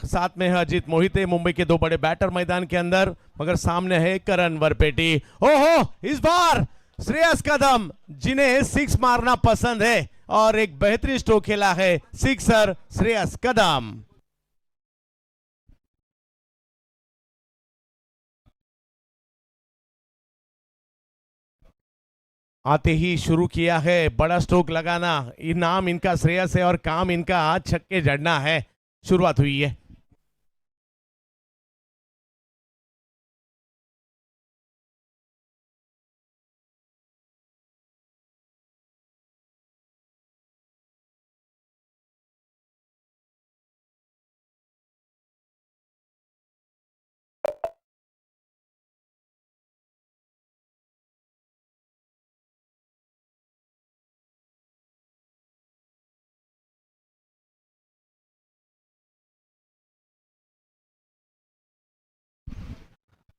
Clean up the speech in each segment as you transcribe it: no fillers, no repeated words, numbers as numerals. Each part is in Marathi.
साथ में है अजीत मोहिते, मुंबई के दो बड़े बैटर मैदान के अंदर, मगर सामने है करण वरपेटी। ओहो, इस बार श्रेयस कदम जिन्हें सिक्स मारना पसंद है और एक बेहतरीन स्ट्रोक खेला है, सिक्सर श्रेयस कदम। आते ही शुरू किया है बड़ा स्ट्रोक लगाना, इनाम इनका श्रेयस है और काम इनका छक्के जड़ना है। शुरुआत हुई है।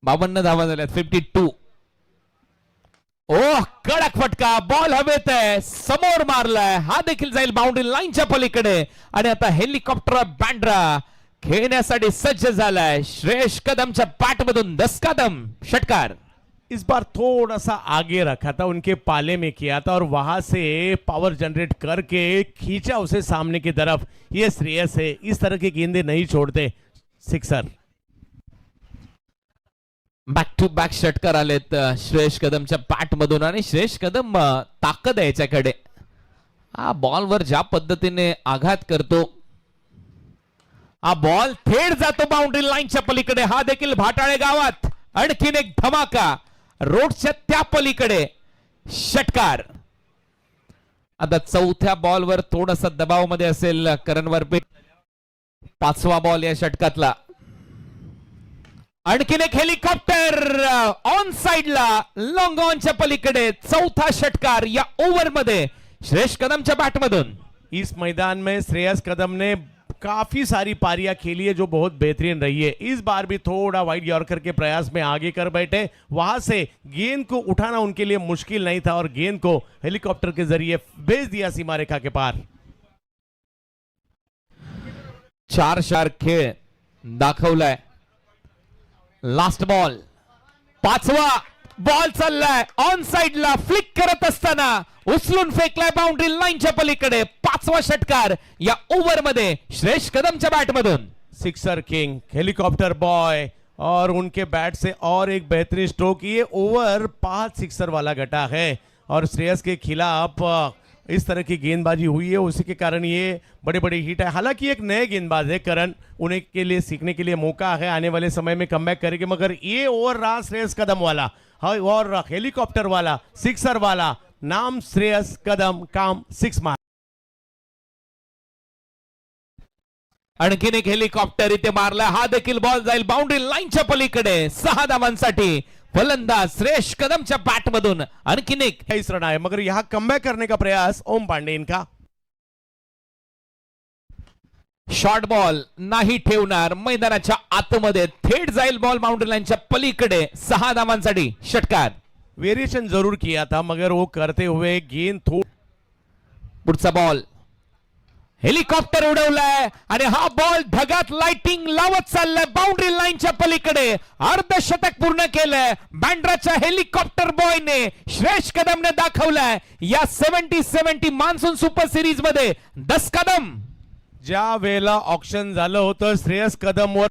बावन्न धावा झाल्यात, 52। ओह, कडक फटका, बॉल हवेत आहे, समोर मारलाय, हा देखील जाईल बाउंड्री लाईनच्या पलीकडे आणि आता हेलिकॉप्टर बँड्रा खेळण्यासाठी सज्ज झालाय। श्रेयस कदमच्या बॅटमधून 10 कदम षटकार। इस बार थोड़ा सा आगे रखा था, उनके पाले में किया था और वहां से पावर जनरेट करके खींचा उसे सामने की तरफ। ये श्रेयस है, इस तरह की गेंदें नहीं छोड़ते, सिक्सर। बॅक टू बॅक षटकार आलेत श्रेयस कदमच्या बॅट मधून आणि श्रेयस कदम ताकद आहे याच्याकडे। हा बॉलवर ज्या पद्धतीने आघात करतो, हा बॉल थेट जातो बाउंड्री लाईनच्या पलीकडे। हा देखील भाटाळे गावात आणखीन एक धमाका, रोडच्या त्या पलीकडे षटकार। आता चौथ्या बॉलवर थोडासा दबावामध्ये असेल करण वरपेटी। 5वा बॉल या षटकातला। आणखीन एक हेलिकॉप्टर ऑन साइडला, लॉंग ऑनच्या पलीकडे चौथा षटकार या ओव्हर मध्ये श्रेयस कदमच्या बॅटमधून। इस मैदान में श्रेयस कदम ने काफी सारी पारियां खेली है जो बहुत बेहतरीन रही है। इस बार भी थोड़ा वाइड यॉर्कर के प्रयास में आगे कर बैठे, वहां से गेंद को उठाना उनके लिए मुश्किल नहीं था और गेंद को हेलीकॉप्टर के जरिए भेज दिया सीमा रेखा के पार। 4 शार खेळ दाखवलाय। लास्ट बॉल, 5वा बॉल चाललाय ऑन साइडला, फ्लिक करत असताना उचलून फेकलाय बाउंड्री लाईनच्या पलीकडे। 5वा षटकार या ओव्हर मध्ये श्रेयस कदमच्या बॅटमधून। सिक्सर किंग, हेलीकॉप्टर बॉय और उनके बैट से और एक बेहतरीन स्ट्रोक। ये ओवर 5 सिक्सर वाला घटा है और श्रेयस के खिलाफ इस तरह की गेंदबाजी हुई है, उसी के कारण ये बड़े बड़े हिट है। हालांकि एक नए गेंदबाज है करण, उन्हें के लिए सीखने के लिए मौका है, आने वाले समय में कमबैक करेंगे, मगर ये ओवर रहा श्रेयस कदम वाला और हेलीकॉप्टर वाला, सिक्सर वाला। नाम श्रेयस कदम, काम 6 मार। आणखीन एक हेलिकॉप्टर इथे मारला, हा देखील बॉल जाईल बाउंड्री लाईनच्या पलीकडे। 6 धावांसाठी फलंदाज श्रेयस कदमच्या बॅटमधून आणखीन एक 23 रन आए, मगर यहां कमबैक करने का प्रयास ओम पांडे इनका। शॉर्ट बॉल नाही ठेवणार, मैदानाच्या आतमध्ये थेट जाईल बॉल बाउंड्री लाईनच्या पलीकडे। 6 धावांसाठी षटकार। वेरिएशन जरूर किया था मगर वो करते हुए गेंद पुढचा बॉल, हेलिकॉप्टर उडवलाय आणि हा बॉल ढगात लाइटिंग लावत चाललाय बाउंड्री लाईनच्या पलीकडे। अर्धशतक पूर्ण केलंय बँड्राच्या हेलिकॉप्टर बॉयने। श्रेयस कदमने दाखवलाय या 70-70 मान्सून सुपर सिरीज मध्ये 10 कदम। ज्या वेळेला ऑक्शन झालं होतं श्रेयस कदमवर